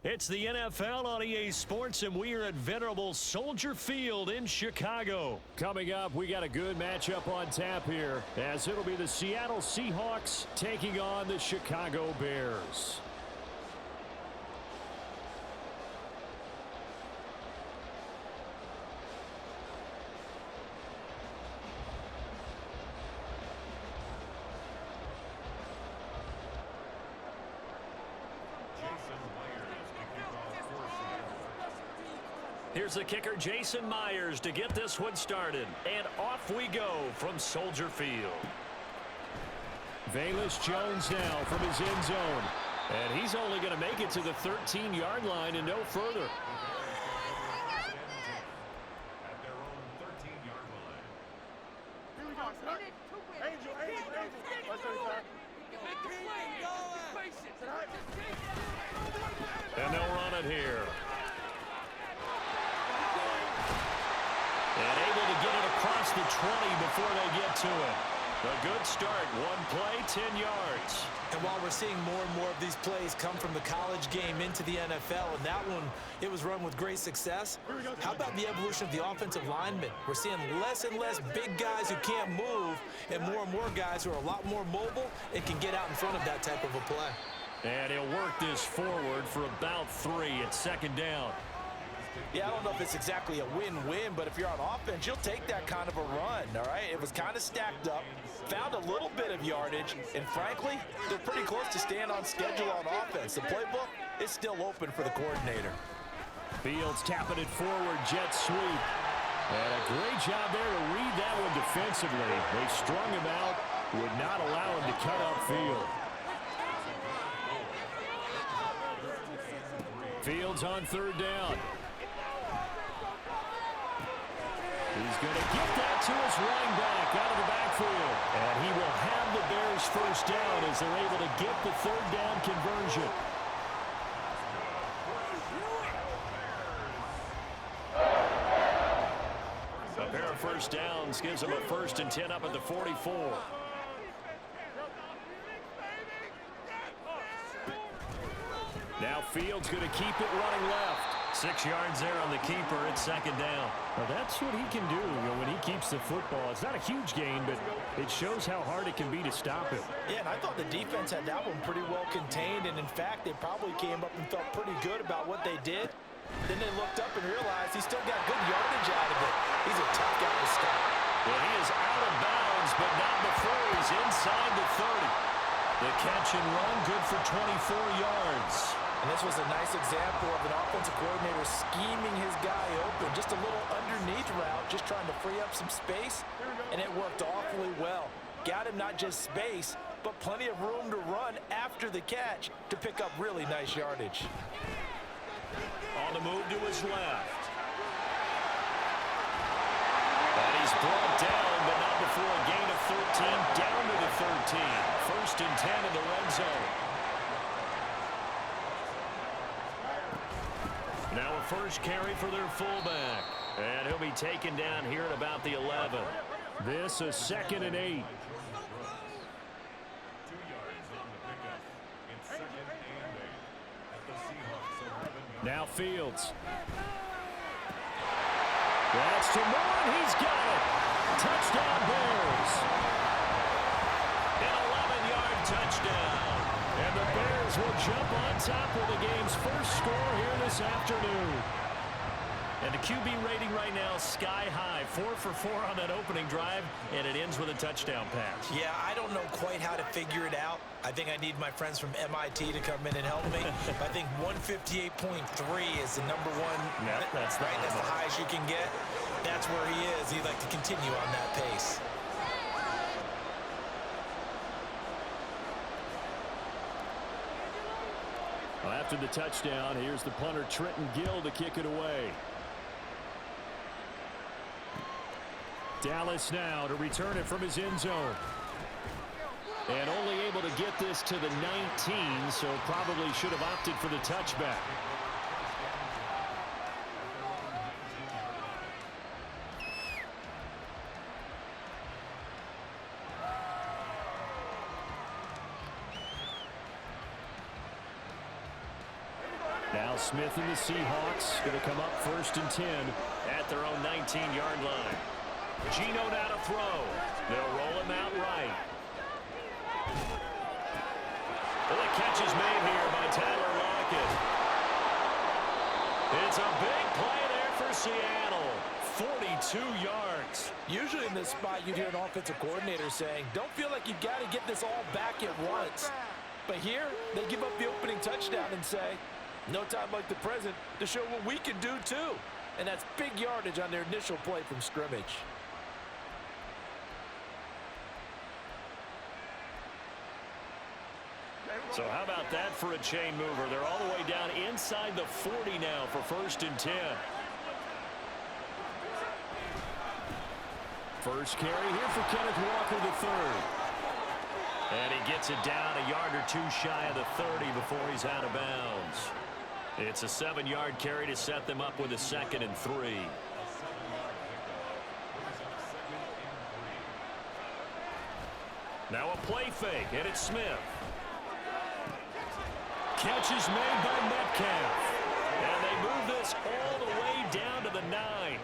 It's the NFL on EA Sports, and we are at venerable Soldier Field in Chicago. Coming up, we got a good matchup on tap here, as it'll be the Seattle Seahawks taking on the Chicago Bears. Here's the kicker, Jason Myers, to get this one started. And off we go from Soldier Field. Velus Jones now from his end zone. And he's only going to make it to the 13-yard line and no further. At their own 13-yard line. Here we go, sir. Angel. Let's go, sir. And they'll run it here. And able to get it across the 20 before they get to it. A good start. One play, 10 yards. And while we're seeing more and more of these plays come from the college game into the NFL, and that one, it was run with great success, how about the evolution of the offensive linemen? We're seeing less and less big guys who can't move and more guys who are a lot more mobile and can get out in front of that type of a play. And he'll work this forward for about 3 at second down. Yeah, I don't know if it's exactly a win-win, but if you're on offense, you'll take that kind of a run, all right? It was kind of stacked up, found a little bit of yardage, and frankly, they're pretty close to staying on schedule on offense. The playbook is still open for the coordinator. Fields tapping it forward, jet sweep. And a great job there to read that one defensively. They strung him out, would not allow him to cut upfield. Fields on third down. He's going to get that to his running back out of the backfield. And he will have the Bears first down as they're able to get the third down conversion. A pair of first downs gives them a 1st and 10 up at the 44. Now Fields going to keep it running left. 6 yards there on the keeper at second down. Well, that's what he can do, when he keeps the football. It's not a huge gain, but it shows how hard it can be to stop him. Yeah, and I thought the defense had that one pretty well contained, and in fact, they probably came up and felt pretty good about what they did. Then they looked up and realized he still got good yardage out of it. He's a tough guy to stop. Well, he is out of bounds, but not before he's inside the 30. The catch and run, good for 24 yards. And this was a nice example of an offensive coordinator scheming his guy open. Just a little underneath route, just trying to free up some space, and it worked awfully well. Got him not just space, but plenty of room to run after the catch to pick up really nice yardage. On the move to his left. And he's brought down, but not before a gain of 13, down to the 13. 1st and 10 in the red zone. Now a first carry for their fullback. And he'll be taken down here at about the 11. This is 2nd and 8. 2 yards on the pickup. It's 2nd and 8 at the Seahawks 11. Now Fields. That's to Moore, and he's got it. Touchdown Bears. An 11-yard touchdown. And the Bears will jump on top of the game's first score here this afternoon. And the QB rating right now sky high. 4 for 4 on that opening drive, and it ends with a touchdown pass. Yeah, I don't know quite how to figure it out. I think I need my friends from MIT to come in and help me. But I think 158.3 is the number one. Yeah, that's right. That's the highest you can get. That's where he is. He'd like to continue on that pace. Well, after the touchdown, here's the punter Trenton Gill to kick it away. Dallas now to return it from his end zone. And only able to get this to the 19, so probably should have opted for the touchback. Now Smith and the Seahawks going to come up 1st and 10 at their own 19-yard line. Geno now to throw. They'll roll him out right. Well, the catch is made here by Tyler Lockett. It's a big play there for Seattle. 42 yards. Usually in this spot, you'd hear an offensive coordinator saying, don't feel like you've got to get this all back at once. But here, they give up the opening touchdown and say, no time like the present to show what we can do too. And that's big yardage on their initial play from scrimmage. So how about that for a chain mover? They're all the way down inside the 40 now for 1st and 10. First carry here for Kenneth Walker III. And he gets it down a yard or two shy of the 30 before he's out of bounds. It's a 7-yard carry to set them up with a 2nd and 3. Now a play fake, and it's Smith. Catch is made by Metcalf. And they move this all the way down to the 9.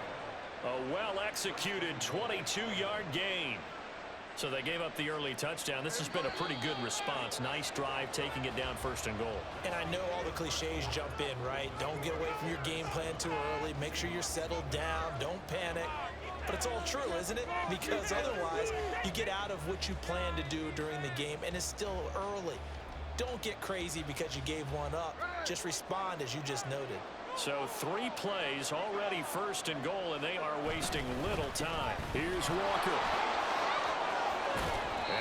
A well-executed 22-yard gain. So they gave up the early touchdown. This has been a pretty good response. Nice drive, taking it down 1st and goal. And I know all the cliches jump in, right? Don't get away from your game plan too early. Make sure you're settled down. Don't panic. But it's all true, isn't it? Because otherwise, you get out of what you plan to do during the game, and it's still early. Don't get crazy because you gave one up. Just respond as you just noted. So 3 plays, already 1st and goal, and they are wasting little time. Here's Walker.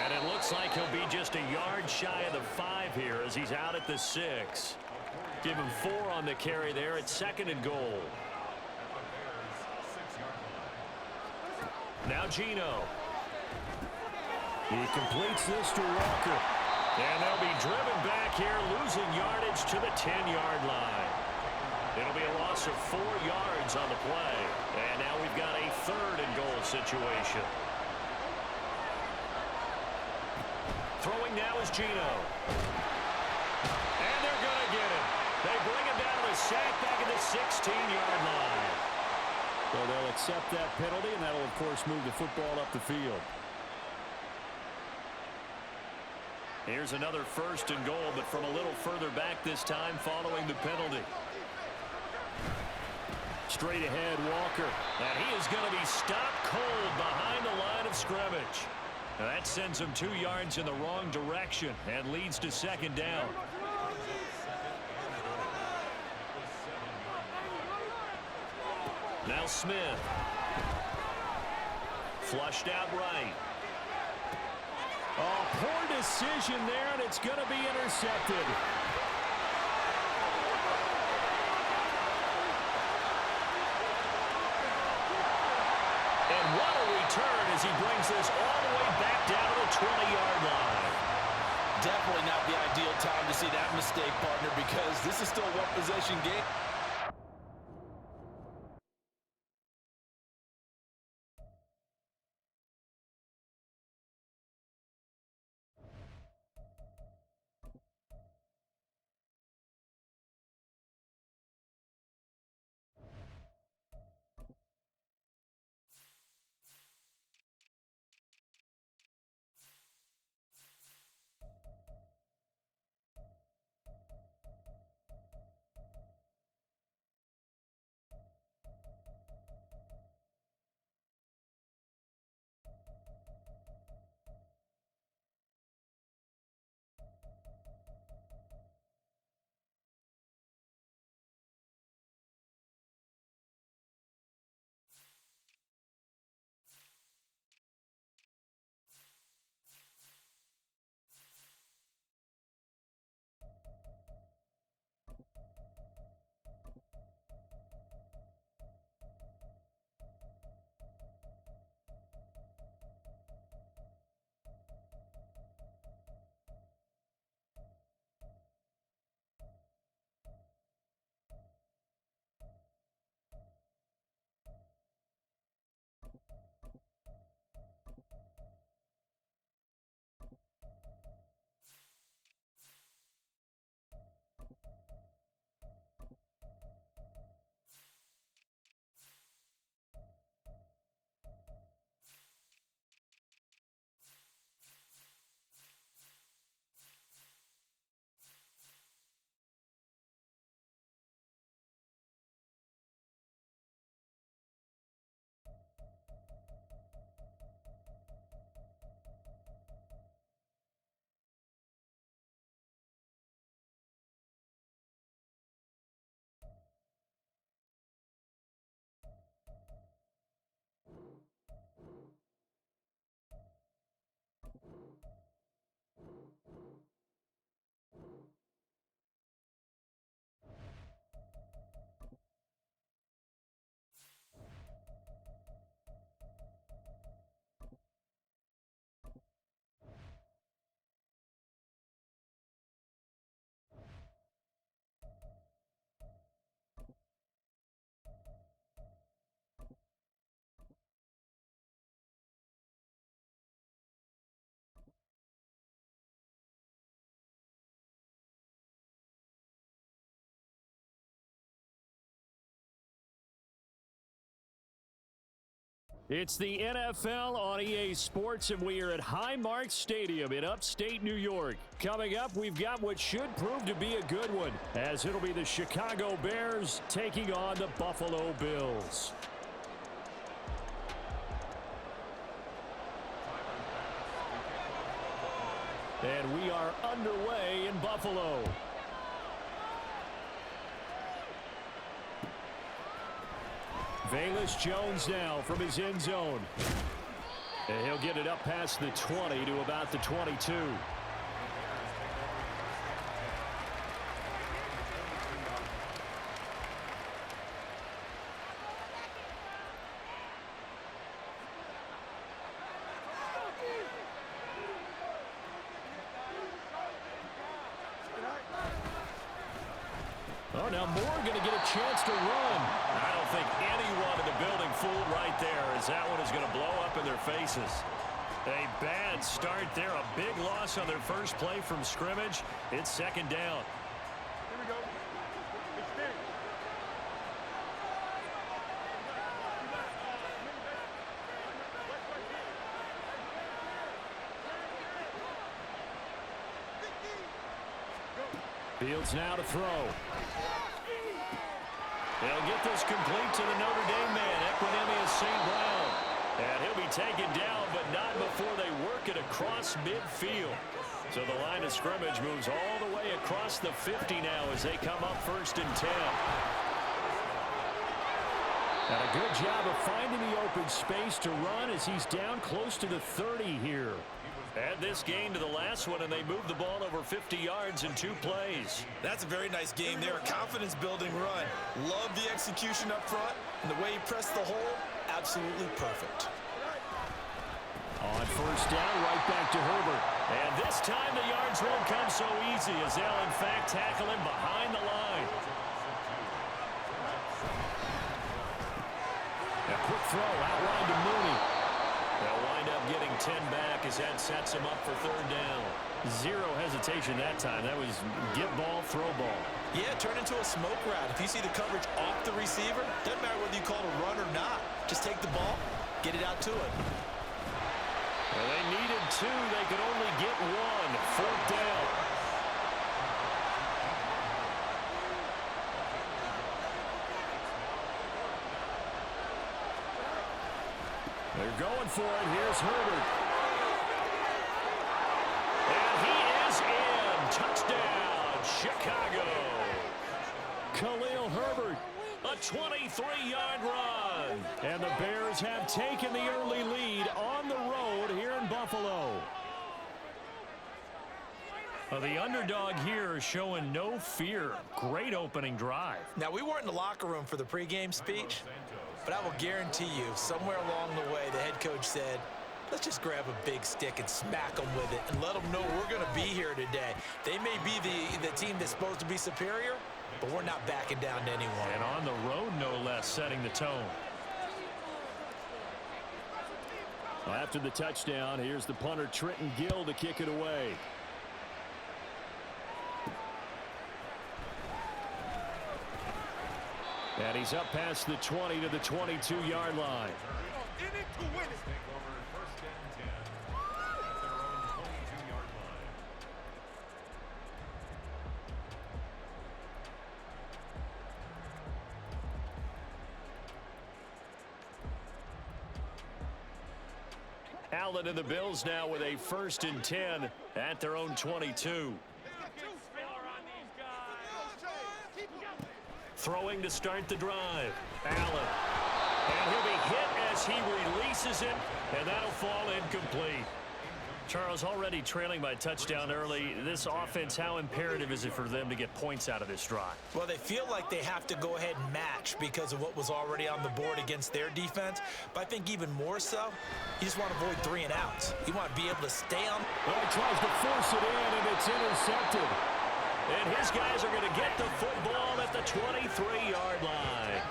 And it looks like he'll be just a yard shy of the 5 here as he's out at the 6. Give him 4 on the carry there at 2nd and goal. Now Geno. He completes this to Walker. And they'll be driven back here, losing yardage to the 10-yard line. It'll be a loss of 4 yards on the play. And now we've got a 3rd and goal situation. Throwing now is Geno. And they're going to get him. They bring him down to the sack back at the 16-yard line. So they'll accept that penalty, and that'll, of course, move the football up the field. Here's another 1st and goal, but from a little further back this time following the penalty. Straight ahead, Walker. And he is going to be stopped cold behind the line of scrimmage. Now that sends him 2 yards in the wrong direction and leads to 2nd down. Now Smith. Flushed out right. Oh, poor decision there, and it's going to be intercepted. And what a return as he brings this all the way back down to the 20-yard line. Definitely not the ideal time to see that mistake, partner, because this is still a one-possession game. It's the NFL on EA Sports, and we are at Highmark Stadium in upstate New York. Coming up, we've got what should prove to be a good one, as it'll be the Chicago Bears taking on the Buffalo Bills. And we are underway in Buffalo. Velus Jones now from his end zone. And he'll get it up past the 20 to about the 22. Oh, now Moore going to get a chance to run. I don't think anyone in the building fooled right there, as that one is going to blow up in their faces. A bad start there, a big loss on their first play from scrimmage. It's second down. Here we go. Experience. Fields now to throw. They'll get this complete to the Notre Dame man, Equinemius St. Brown. And he'll be taken down, but not before they work it across midfield. So the line of scrimmage moves all the way across the 50 now as they come up 1st and 10. And a good job of finding the open space to run as he's down close to the 30 here. Add this gain to the last one, and they moved the ball over 50 yards in 2 plays. That's a very nice game there. A confidence-building run. Love the execution up front, and the way he pressed the hole, absolutely perfect. On 1st down, right back to Herbert. And this time the yards won't come so easy as they'll, in fact, tackle him behind the line. A quick throw outlined to Mooney. They'll wind up getting 10 back as that sets him up for 3rd down. Zero hesitation that time. That was get ball, throw ball. Yeah, turn into a smoke route. If you see the coverage off the receiver, doesn't matter whether you call it a run or not. Just take the ball, get it out to it. Well, they needed 2. They could only get 1. 4th down. They're going for it. Here's Herbert. And he is in. Touchdown, Chicago. Khalil Herbert, a 23-yard run. And the Bears have taken the early lead on the road here in Buffalo. Well, the underdog here is showing no fear. Great opening drive. Now, we weren't in the locker room for the pregame speech, but I will guarantee you, somewhere along the way, the head coach said, let's just grab a big stick and smack them with it and let them know we're going to be here today. They may be the team that's supposed to be superior, but we're not backing down to anyone. And on the road, no less, setting the tone. Well, after the touchdown, here's the punter, Trenton Gill, to kick it away. And he's up past the 20 to the 22-yard line. In it to win it. Take over 1st and 10 at their own 22-yard line. Allen and the Bills now with a 1st and 10 at their own 22. Throwing to start the drive. Allen. And he'll be hit as he releases it, and that'll fall incomplete. Charles, already trailing by touchdown early. This offense, how imperative is it for them to get points out of this drive? Well, they feel like they have to go ahead and match because of what was already on the board against their defense. But I think even more so, you just want to avoid 3 and outs. You want to be able to stay on. Well, he tries to force it in, and it's intercepted. And his guys are going to get the football at the 23-yard line.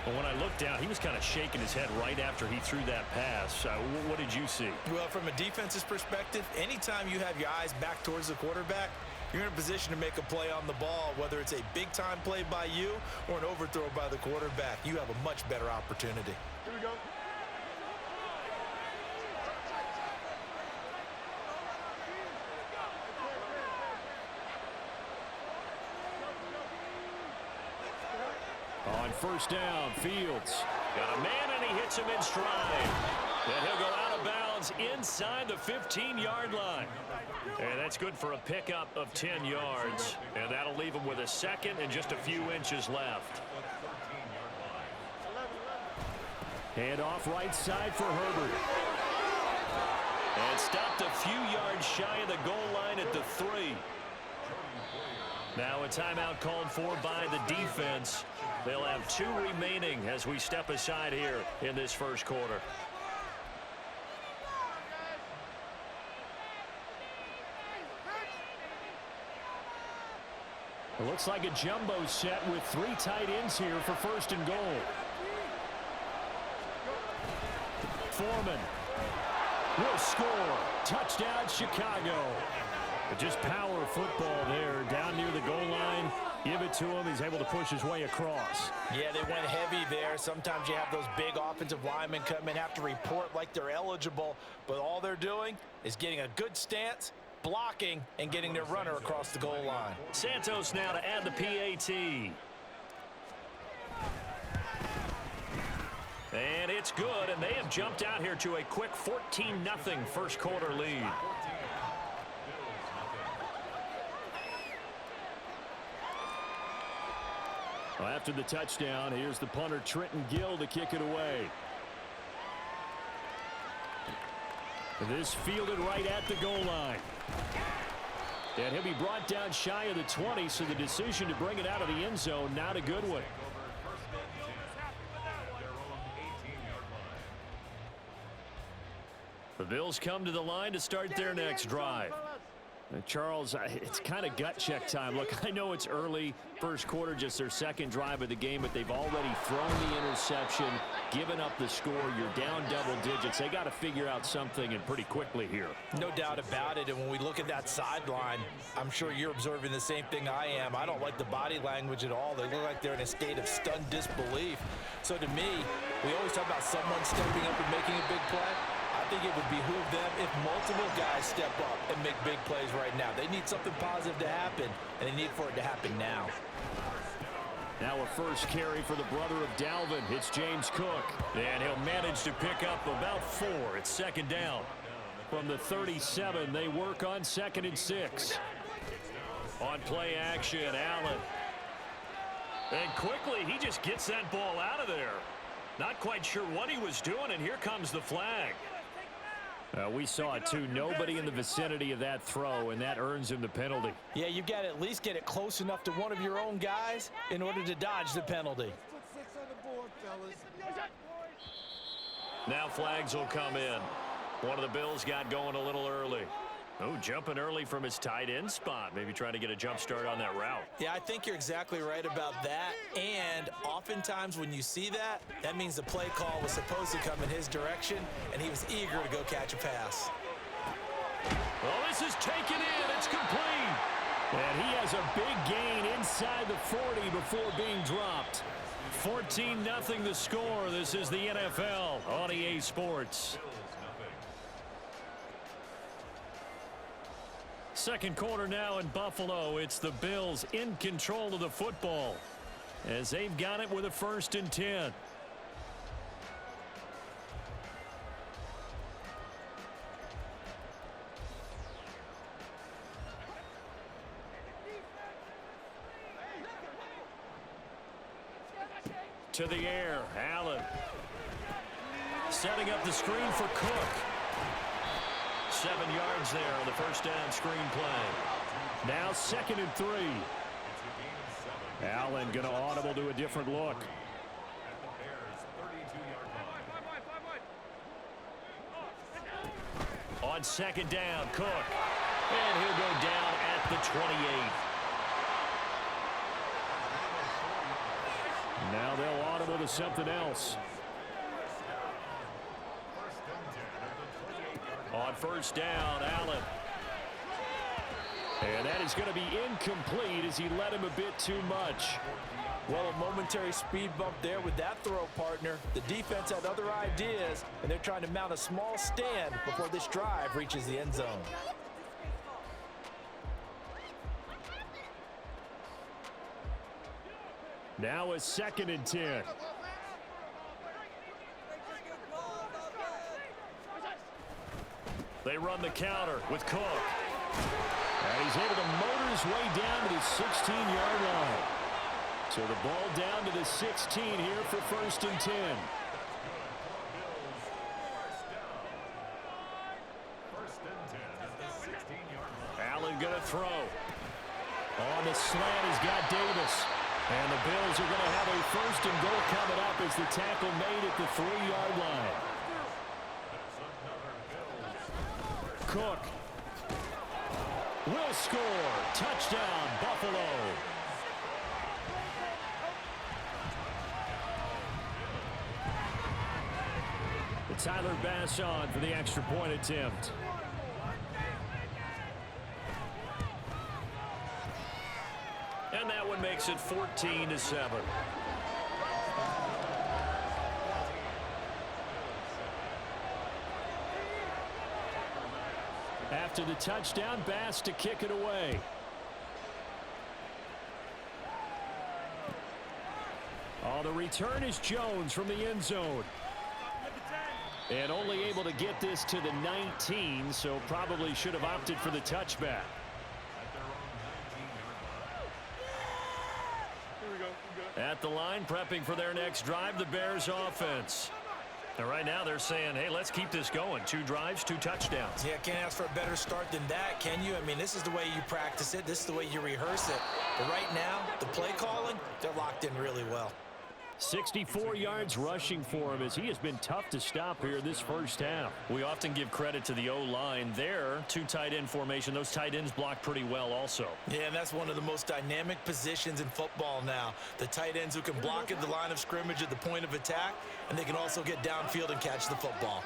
But when I looked down, he was kind of shaking his head right after he threw that pass. What did you see? Well, from a defense's perspective, anytime you have your eyes back towards the quarterback, you're in a position to make a play on the ball, whether it's a big-time play by you or an overthrow by the quarterback. You have a much better opportunity. Here we go. first down. Fields got a man, and he hits him in stride. And he'll go out of bounds inside the 15-yard line. And that's good for a pickup of 10 yards. And that'll leave him with a second and just a few inches left. Hand off right side for Herbert. And stopped a few yards shy of the goal line at the 3. Now a timeout called for by the defense. They'll have 2 remaining as we step aside here in this first quarter. It looks like a jumbo set with 3 tight ends here for first and goal. Foreman will score. Touchdown, Chicago. But just power football there down near the goal line. Give it to him. He's able to push his way across. Yeah, they went heavy there. Sometimes you have those big offensive linemen come in, have to report like they're eligible, but all they're doing is getting a good stance, blocking, and getting their runner across the goal line. Santos now to add the PAT. And it's good, and they have jumped out here to a quick 14-0 first quarter lead. Well, after the touchdown, here's the punter Trenton Gill to kick it away. This fielded right at the goal line. And he'll be brought down shy of the 20, so the decision to bring it out of the end zone, not a good one. The Bills come to the line to start their next drive. Charles, it's kind of gut check time. Look, I know it's early, first quarter, just their second drive of the game, but they've already thrown the interception, given up the score. You're down double digits. They got to figure out something, and pretty quickly here. No doubt about it, and when we look at that sideline, I'm sure you're observing the same thing I am. I don't like the body language at all. They look like they're in a state of stunned disbelief. So to me, we always talk about someone stepping up and making a big play. I think it would behoove them if multiple guys step up and make big plays right now. They need something positive to happen, and they need for it to happen now. Now a first carry for the brother of Dalvin. It's James Cook, and he'll manage to pick up about 4. It's second down. From the 37, they work on 2nd and 6. On play action, Allen. And quickly, he just gets that ball out of there. Not quite sure what he was doing, and here comes the flag. We saw it too. Nobody in the vicinity of that throw, and that earns him the penalty. Yeah, you've got to at least get it close enough to one of your own guys in order to dodge the penalty. Now flags will come in. One of the Bills got going a little early. Oh, jumping early from his tight end spot. Maybe trying to get a jump start on that route. Yeah, I think you're exactly right about that. And oftentimes when you see that, that means the play call was supposed to come in his direction, and he was eager to go catch a pass. Well, this is taken in. It's complete. And he has a big gain inside the 40 before being dropped. 14-0 the score. This is the NFL on EA Sports. Second quarter now in Buffalo. It's the Bills in control of the football as they've got it with a 1st and 10. To the air, Allen. Setting up the screen for Cook. 7 yards there on the first down screen play. Now 2nd and 3. Allen going to audible to a different look. On 2nd down, Cook. And he'll go down at the 28. Now they'll audible to something else. On 1st down, Allen. And that is going to be incomplete as he led him a bit too much. Well, a momentary speed bump there with that throw, partner. The defense had other ideas, and they're trying to mount a small stand before this drive reaches the end zone. Now a 2nd and 10. They run the counter with Cook. And he's able to motor his way down to the 16-yard line. So the ball down to the 16 here for 1st and 10. Allen going to throw. On the slant, he's got Davis. And the Bills are going to have a 1st and goal coming up as the tackle made at the 3-yard line. Cook will score. Touchdown, Buffalo. Tyler Bass on for the extra point attempt. And that one makes it 14-7. After the touchdown, Bass to kick it away. Oh, the return is Jones from the end zone. And only able to get this to the 19, so probably should have opted for the touchback. At the line, prepping for their next drive, the Bears offense. And right now they're saying, hey, let's keep this going. 2 drives, 2 touchdowns. Yeah, can't ask for a better start than that, can you? I mean, this is the way you practice it. This is the way you rehearse it. But right now, the play calling, they're locked in really well. 64 yards rushing for him as he has been tough to stop here this first half. We often give credit to the O-line there. 2 tight end formation. Those tight ends block pretty well also. Yeah, and that's one of the most dynamic positions in football now. The tight ends who can block at the line of scrimmage at the point of attack, and they can also get downfield and catch the football.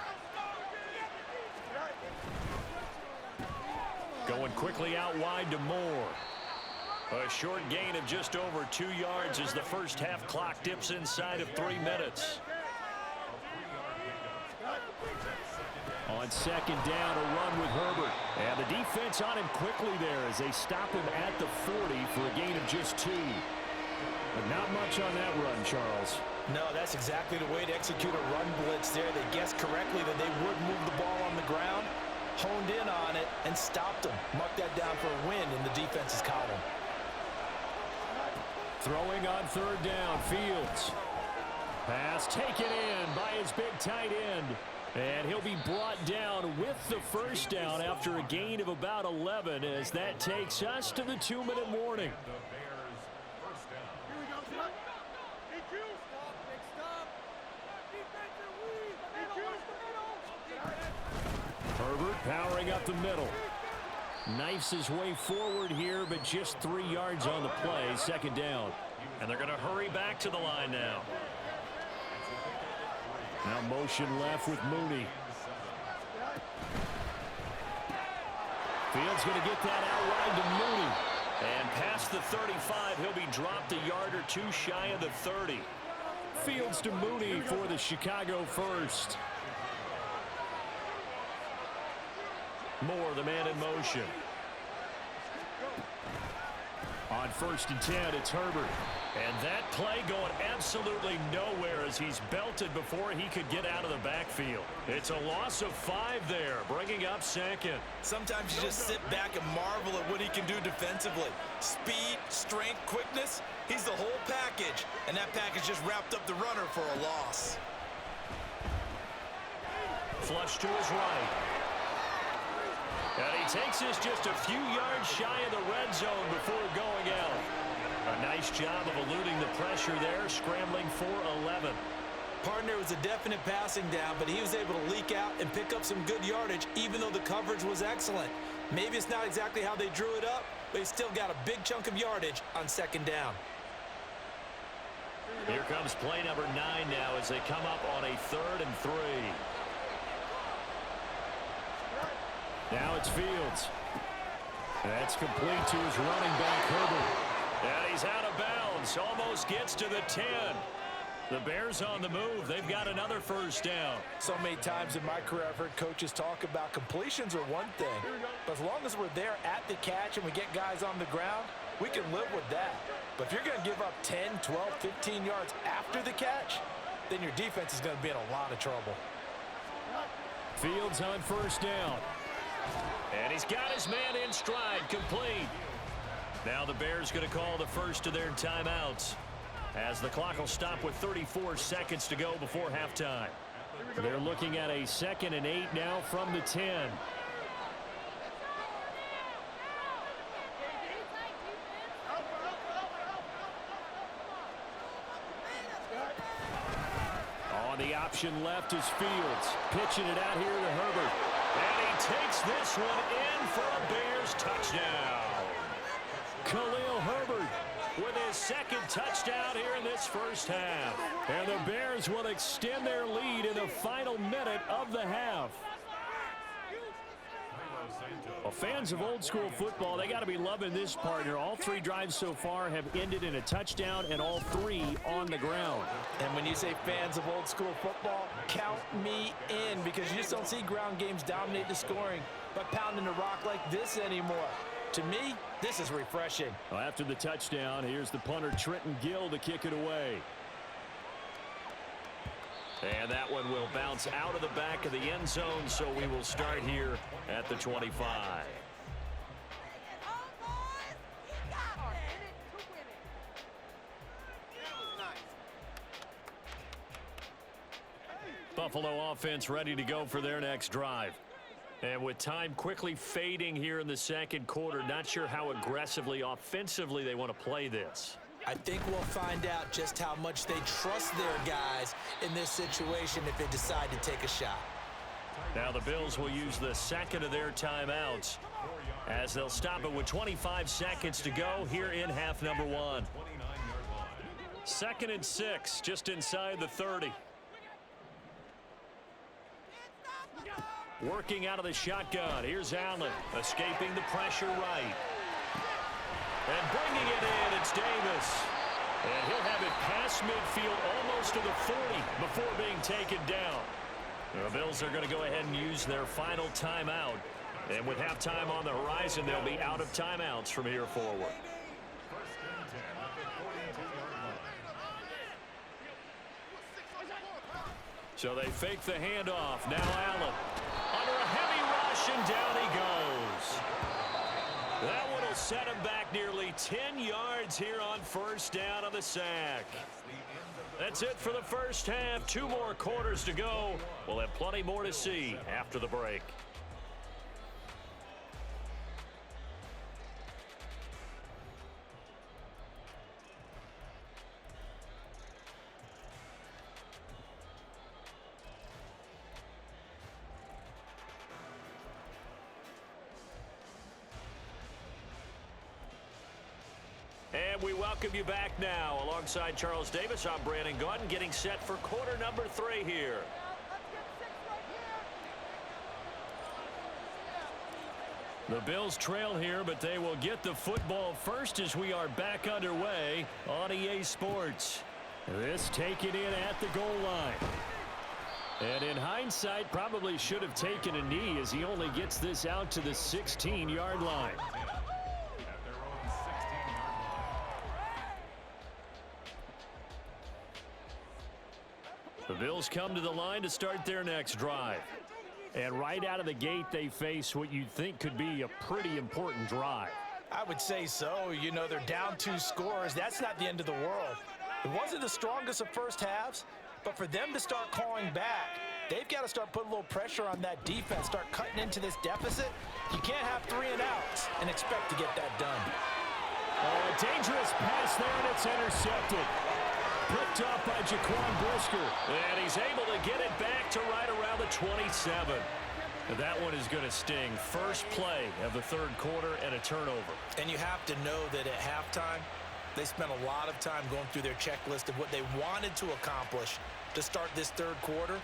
Going quickly out wide to Moore. A short gain of just over 2 yards as the first half clock dips inside of 3 minutes. On 2nd down, a run with Herbert. And the defense on him quickly there as they stop him at the 40 for a gain of just 2. But not much on that run, Charles. No, that's exactly the way to execute a run blitz there. They guessed correctly that they would move the ball on the ground, honed in on it, and stopped them. Mark that down for a win in the defense's column. Throwing on 3rd down, Fields. Pass taken in by his big tight end. And he'll be brought down with the first down after a gain of about 11 as that takes us to the 2-minute warning. Herbert powering up the middle. Knifes his way forward here, but just 3 yards on the play. 2nd down. And they're going to hurry back to the line now. Now motion left with Mooney. Fields going to get that out wide to Mooney. And past the 35, he'll be dropped a yard or 2 shy of the 30. Fields to Mooney for the Chicago first. Moore, the man in motion. On 1st and 10, it's Herbert. And that play going absolutely nowhere as he's belted before he could get out of the backfield. It's a loss of 5 there, bringing up 2nd. Sometimes you just sit back and marvel at what he can do defensively. Speed, strength, quickness, he's the whole package. And that package just wrapped up the runner for a loss. Flush to his right. And he takes this just a few yards shy of the red zone before going out. A nice job of eluding the pressure there, scrambling for 11. Partner was a definite passing down, but he was able to leak out and pick up some good yardage, even though the coverage was excellent. Maybe it's not exactly how they drew it up, but he still got a big chunk of yardage on 2nd down. Here comes play number 9 now as they come up on a 3rd and 3. Now it's Fields. That's complete to his running back, Herbert. And he's out of bounds. Almost gets to the 10. The Bears on the move. They've got another first down. So many times in my career I've heard coaches talk about completions are one thing. But as long as we're there at the catch and we get guys on the ground, we can live with that. But if you're going to give up 10, 12, 15 yards after the catch, then your defense is going to be in a lot of trouble. Fields on first down. And he's got his man in stride, complete. Now the Bears going to call the first of their timeouts, as the clock will stop with 34 seconds to go before halftime. They're looking at a 2nd and 8 now from the 10. On the option left is Fields. Pitching it out here to Herbert. And he takes this one in for a Bears touchdown. Khalil Herbert with his 2nd touchdown here in this first half. And the Bears will extend their lead in the final minute of the half. Well, fans of old school football, they got to be loving this partner. All 3 drives so far have ended in a touchdown, and all 3 on the ground. And when you say fans of old school football, count me in, because you just don't see ground games dominate the scoring by pounding the rock like this anymore. To me, this is refreshing. Well, after the touchdown, here's the punter Trenton Gill to kick it away. And that one will bounce out of the back of the end zone, so we will start here at the 25. Buffalo offense ready to go for their next drive. And with time quickly fading here in the second quarter, not sure how aggressively, offensively they want to play this. I think we'll find out just how much they trust their guys in this situation if they decide to take a shot. Now the Bills will use the 2nd of their timeouts, as they'll stop it with 25 seconds to go here in half number 1. 2nd and 6, just inside the 30. Working out of the shotgun. Here's Allen, escaping the pressure right. And bringing it in, it's Davis. And he'll have it past midfield, almost to the 40, before being taken down. The Bills are going to go ahead and use their final timeout. And with halftime on the horizon, they'll be out of timeouts from here forward. So they fake the handoff. Now Allen under a heavy rush, and down he goes. That one will set him back nearly 10 yards here on first down on the sack. That's it for the first half. 2 more quarters to go. We'll have plenty more to see after the break. And we welcome you back now. Alongside Charles Davis, I'm Brandon Gaudin, getting set for quarter number 3 here. The Bills trail here, but they will get the football first as we are back underway on EA Sports. This taken in at the goal line. And in hindsight, probably should have taken a knee, as he only gets this out to the 16-yard line. The Bills come to the line to start their next drive. And right out of the gate, they face what you'd think could be a pretty important drive. I would say so. You know, they're down 2 scores. That's not the end of the world. It wasn't the strongest of first halves, but for them to start clawing back, they've got to start putting a little pressure on that defense, start cutting into this deficit. You can't have 3 and outs and expect to get that done. Oh, a dangerous pass there, and it's intercepted. Picked up by Jaquan Brisker. And he's able to get it back to right around the 27. That one is going to sting. First play of the 3rd quarter and a turnover. And you have to know that at halftime, they spent a lot of time going through their checklist of what they wanted to accomplish to start this 3rd quarter.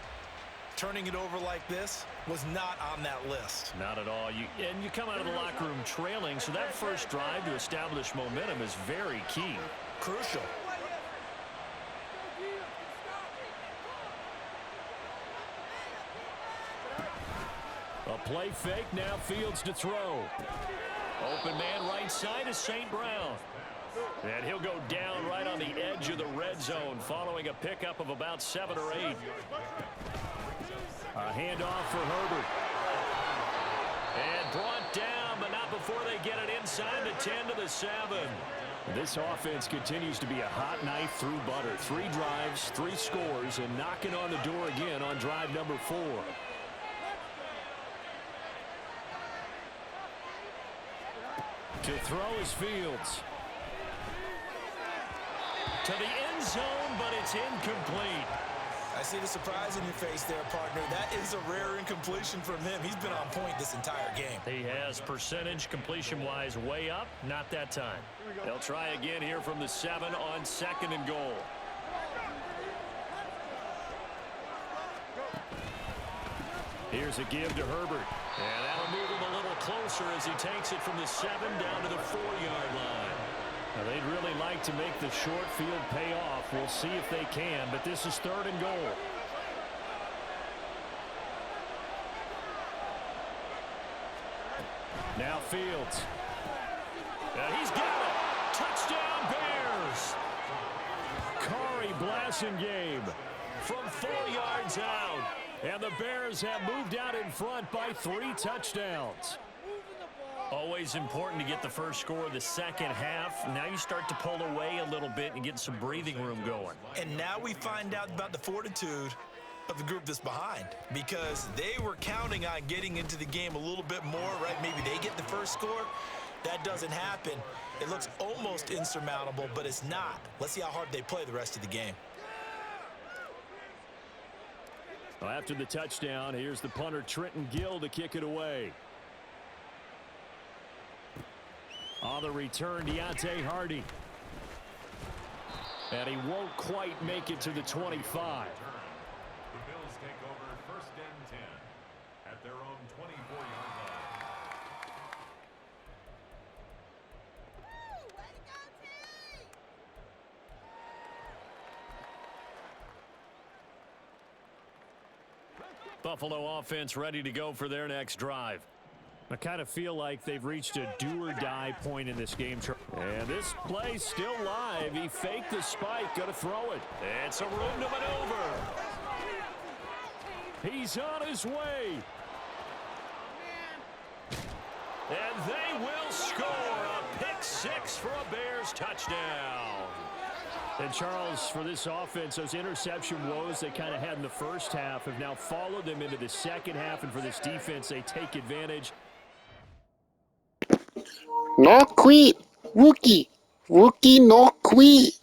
Turning it over like this was not on that list. Not at all. And you come out of the locker room trailing, so that first drive to establish momentum is very key. Crucial. A play fake, now Fields to throw. Open man right side is St. Brown. And he'll go down right on the edge of the red zone following a pickup of about 7 or 8. A handoff for Herbert. And brought down, but not before they get it inside the 10 to the 7. This offense continues to be a hot knife through butter. 3 drives, 3 scores, and knocking on the door again on drive number 4. To throw is Fields. To the end zone, but it's incomplete. I see the surprise in your face there, partner. That is a rare incompletion from him. He's been on point this entire game. He has percentage completion-wise way up. Not that time. They'll try again here from the 7 on 2nd and goal. Here's a give to Herbert. And that'll move him a little closer as he takes it from the 7 down to the 4-yard line. Now, they'd really like to make the short field pay off. We'll see if they can, but this is 3rd and goal. Now Fields. And he's got it. Touchdown, Bears. Kari Blasingame from 4 yards out. And the Bears have moved out in front by 3 touchdowns. Always important to get the first score of the second half. Now you start to pull away a little bit and get some breathing room going. And now we find out about the fortitude of the group that's behind, because they were counting on getting into the game a little bit more, right? Maybe they get the first score. That doesn't happen. It looks almost insurmountable, but it's not. Let's see how hard they play the rest of the game. Well, after the touchdown, here's the punter Trenton Gill to kick it away. On the return, Deontay Hardy. And he won't quite make it to the 25. The Bills take over 1st and 10 at their own 24-yard line. Buffalo offense ready to go for their next drive. I kind of feel like they've reached a do-or-die point in this game. And this play's still live. He faked the spike, going to throw it. It's a room to maneuver. He's on his way. And they will score a pick 6 for a Bears touchdown. And Charles, for this offense, those interception woes they kind of had in the first half have now followed them into the second half. And for this defense, they take advantage. No quit, Wookie. Wookie no quit.